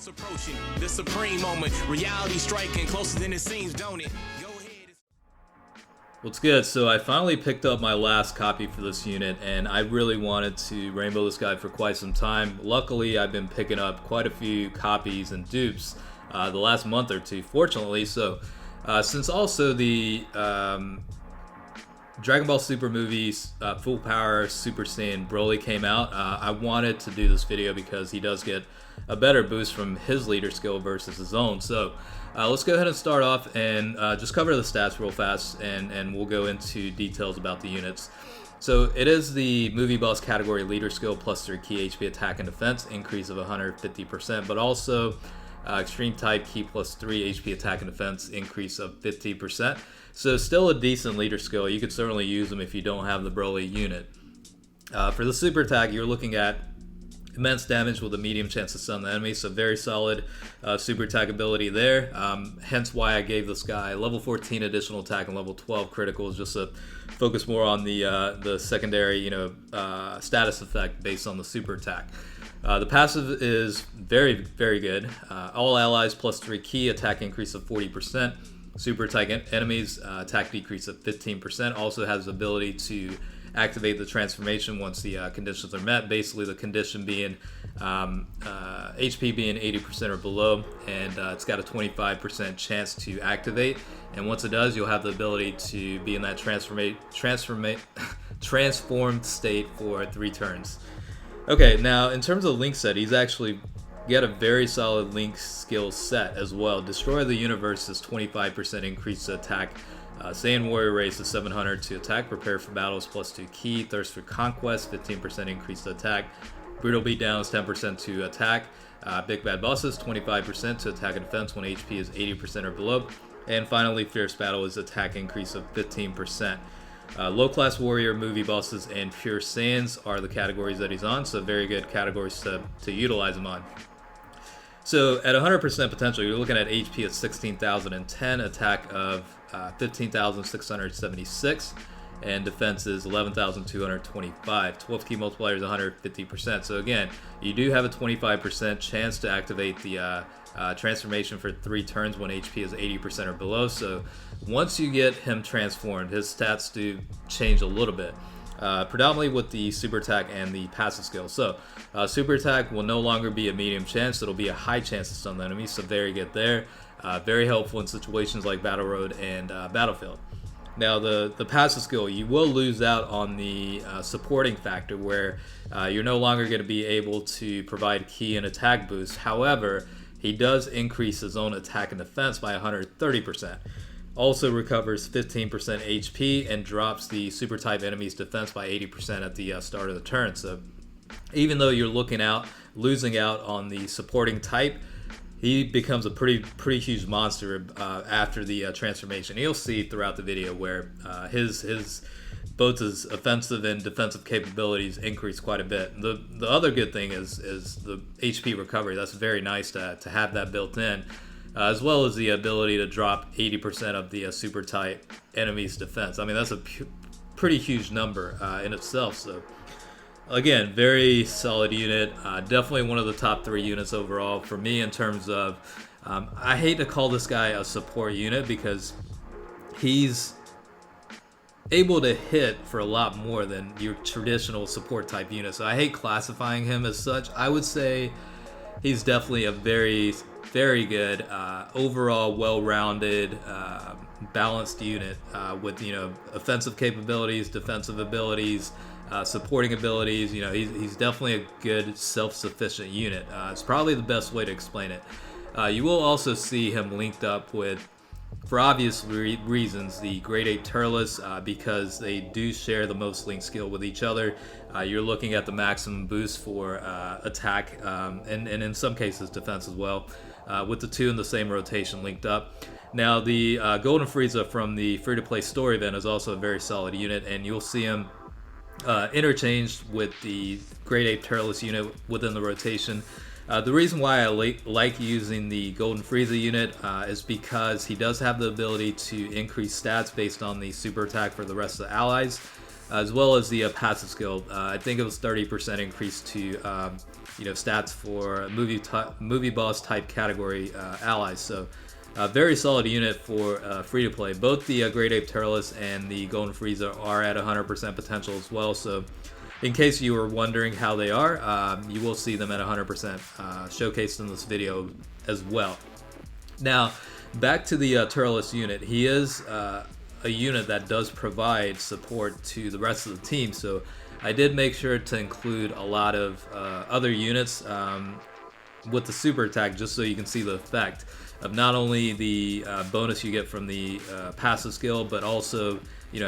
What's approaching the supreme moment? Reality striking closer than it seems, don't it? Go ahead. What's good? So I finally picked up my last copy for this unit, and I really wanted to rainbow this guy for quite some time. Luckily, I've been picking up quite a few copies and dupes the last month or two, fortunately. So since also the Dragon Ball Super movies, Full Power Super Saiyan Broly came out, I wanted to do this video because he does get a better boost from his leader skill versus his own. So let's go ahead and start off and just cover the stats real fast, and we'll go into details about the units. So it is the movie boss category leader skill plus 3 key HP attack and defense, increase of 150%, but also extreme type key plus 3 HP attack and defense, increase of 50%. So still a decent leader skill. You could certainly use them if you don't have the Broly unit. For the super attack, you're looking at immense damage with a medium chance to stun the enemy, so very solid super attack ability there. Hence why I gave this guy level 14 additional attack and level 12 criticals, just to focus more on the secondary, status effect based on the super attack. The passive is very, very good. All allies plus 3 key attack increase of 40%. Super attack enemies attack decrease of 15%. Also has the ability to activate the transformation once the conditions are met. Basically, the condition being HP being 80% or below, and it's got a 25% chance to activate. And once it does, you'll have the ability to be in that transformed state for 3 turns. Okay, now in terms of link set, he's actually got a very solid link skill set as well. Destroy the Universe is 25% increase to attack. Saiyan Warrior Race is 700 to attack. Prepare for Battles plus 2 key. Thirst for Conquest, 15% increase to attack. Brutal Beatdown is 10% to attack. Big Bad Bosses, 25% to attack and defense when HP is 80% or below. And finally, Fierce Battle is attack increase of 15%. Low Class Warrior, Movie Bosses, and Pure Saiyans are the categories that he's on, so very good categories to utilize him on. So at 100% potential, you're looking at HP of 16,010, attack of 15,676, and defense is 11,225. 12 key multiplier is 150%. So again, you do have a 25% chance to activate the transformation for 3 turns when HP is 80% or below. So once you get him transformed, his stats do change a little bit. Predominantly with the super attack and the passive skill. So super attack will no longer be a medium chance, it'll be a high chance to stun the enemy, so very good there. Very helpful in situations like Battle Road and Battlefield. Now the passive skill, you will lose out on the supporting factor, where you're no longer going to be able to provide key and attack boost. However, he does increase his own attack and defense by 130%. Also recovers 15% HP and drops the super type enemy's defense by 80% at the start of the turn. So even though you're losing out on the supporting type, he becomes a pretty huge monster after the transformation. You'll see throughout the video where both his offensive and defensive capabilities increase quite a bit. The other good thing is the HP recovery. That's very nice to have that built in. As well as the ability to drop 80% of the super type enemy's defense. I mean, that's a pretty huge number in itself. So again, very solid unit. Definitely one of the top 3 units overall for me in terms of, I hate to call this guy a support unit because he's able to hit for a lot more than your traditional support type unit. So I hate classifying him as such. I would say he's definitely a very good overall well-rounded balanced unit with offensive capabilities, defensive abilities, supporting abilities. He's definitely a good self-sufficient unit. It's probably the best way to explain it. You will also see him linked up with, for obvious reasons, the Grade 8 Turles, because they do share the most linked skill with each other. You're looking at the maximum boost for attack and in some cases defense as well, with the 2 in the same rotation linked up. Now the Golden Frieza from the free-to-play story event is also a very solid unit, and you'll see him interchanged with the Grade 8 Turles unit within the rotation. The reason why I like using the Golden Frieza unit is because he does have the ability to increase stats based on the super attack for the rest of the allies. as well as the passive skill. I think it was 30% increase to stats for movie boss type category allies. So very solid unit for free to play. Both the Great Ape Turles and the Golden Frieza are at 100% potential as well. So in case you were wondering how they are, you will see them at 100% showcased in this video as well. Now, back to the Turles unit. He is a unit that does provide support to the rest of the team, so I did make sure to include a lot of other units with the super attack, just so you can see the effect of not only the bonus you get from the passive skill, but also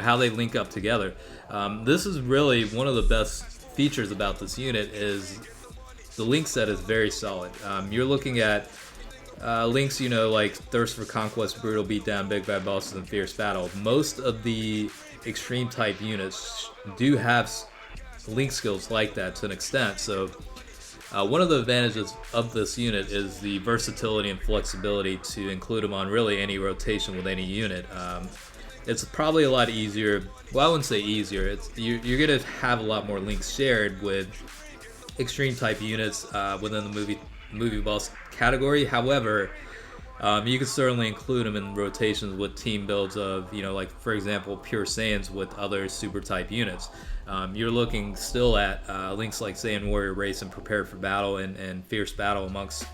how they link up together. This is really one of the best features about this unit. Is the link set is very solid. You're looking at links, like Thirst for Conquest, Brutal Beatdown, Big Bad Bosses, and Fierce Battle. Most of the extreme type units do have link skills like that to an extent. So one of the advantages of this unit is the versatility and flexibility to include them on really any rotation with any unit. It's probably a lot easier. Well, I wouldn't say easier. You're going to have a lot more links shared with extreme type units within the movie boss category. However, you can certainly include them in rotations with team builds of, like for example, pure Saiyans with other super type units. You're looking still at links like Saiyan Warrior Race and Prepare for Battle and Fierce Battle amongst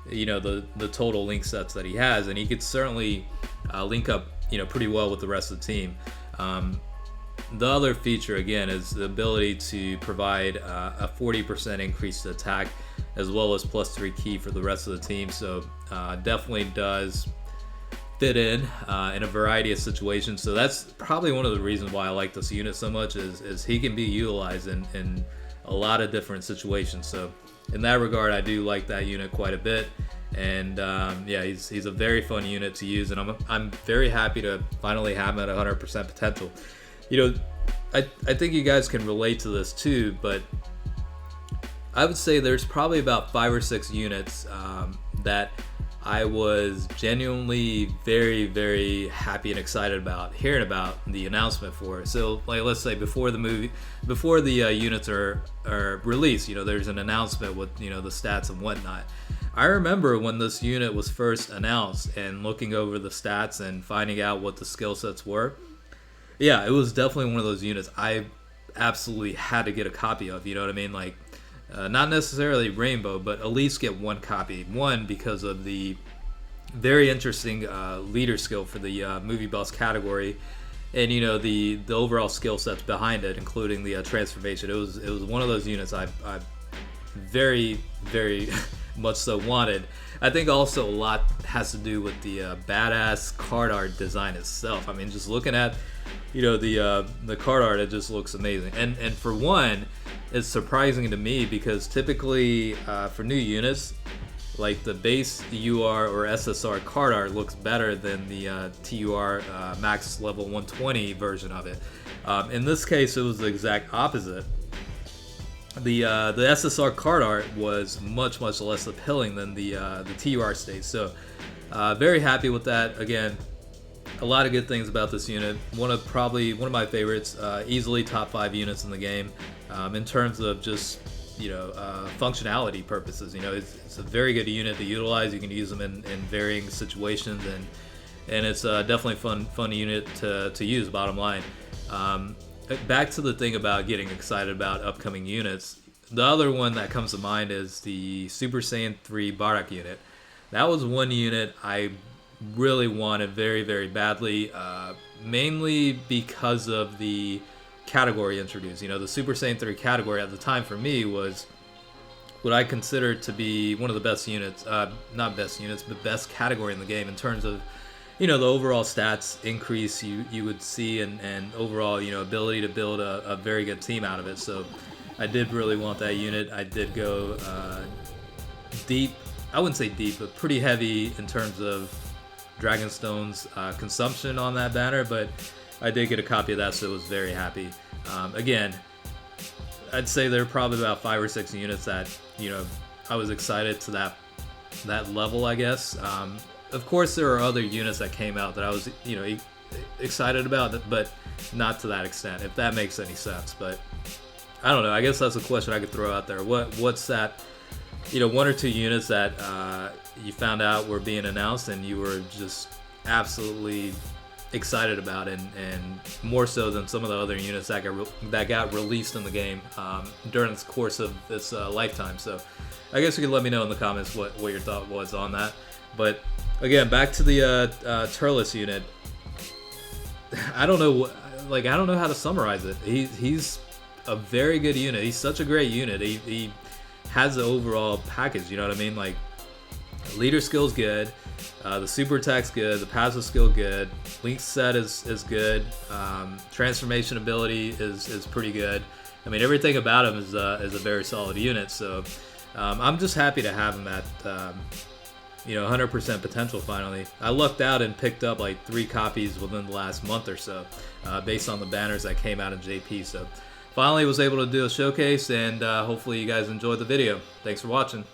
the total link sets that he has, and he could certainly link up pretty well with the rest of the team. The other feature again is the ability to provide a 40% increase to attack, as well as +3 ki for the rest of the team. So definitely does fit in a variety of situations. So that's probably one of the reasons why I like this unit so much, is he can be utilized in a lot of different situations. So in that regard, I do like that unit quite a bit. And yeah, he's a very fun unit to use, and I'm very happy to finally have him at 100% potential. I think you guys can relate to this too, but I would say there's probably about 5 or 6 units that I was genuinely very, very happy and excited about hearing about the announcement for. So, like, let's say before the units are released, there's an announcement with the stats and whatnot. I remember when this unit was first announced and looking over the stats and finding out what the skill sets were. Yeah, it was definitely one of those units I absolutely had to get a copy of. You know what I mean? Like, not necessarily Rainbow, but at least get one copy. One, because of the very interesting leader skill for the movie boss category, and the overall skill sets behind it, including the transformation. It was one of those units I very, very much so wanted. I think also a lot has to do with the badass card art design itself. I mean, just looking at the card art, it just looks amazing. And for one, it's surprising to me because typically for new units, like the base UR or SSR card art looks better than the TUR max level 120 version of it. In this case, it was the exact opposite. The SSR card art was much less appealing than the TUR stage. So very happy with that. Again, a lot of good things about this unit. Probably one of my favorites. Easily top 5 units in the game in terms of just functionality purposes. It's a very good unit to utilize. You can use them in varying situations, and it's definitely fun unit to use. Bottom line. Back to the thing about getting excited about upcoming units. The other one that comes to mind is the Super Saiyan 3 Barak unit. That was one unit I really wanted very, very badly, mainly because of the category introduced. The Super Saiyan 3 category at the time for me was what I consider to be one of the best units, not best units, but best category in the game in terms of the overall stats increase you would see, and overall ability to build a very good team out of it. So I did really want that unit. I did go deep. I wouldn't say deep, but pretty heavy in terms of Dragonstone's consumption on that banner, but I did get a copy of that, so I was very happy. Again, I'd say there are probably about 5 or 6 units that I was excited to that level, I guess. Of course, there are other units that came out that I was excited about it, but not to that extent, if that makes any sense. But I don't know. I guess that's a question I could throw out there. What's that? One or two units that you found out were being announced and you were just absolutely excited about, and more so than some of the other units that got released in the game during the course of this lifetime. So I guess you could let me know in the comments what your thought was on that. But again, back to the Turles unit. I don't know how to summarize it. He's a very good unit. He's such a great unit. He has the overall package, you know what I mean? Like, leader skill's good, the super attack's good, the passive skill good, link set is good, transformation ability is pretty good. I mean, everything about him is a very solid unit. So I'm just happy to have him at 100% potential finally. I lucked out and picked up like 3 copies within the last month or so, based on the banners that came out in JP. So finally was able to do a showcase, and hopefully you guys enjoyed the video. Thanks for watching.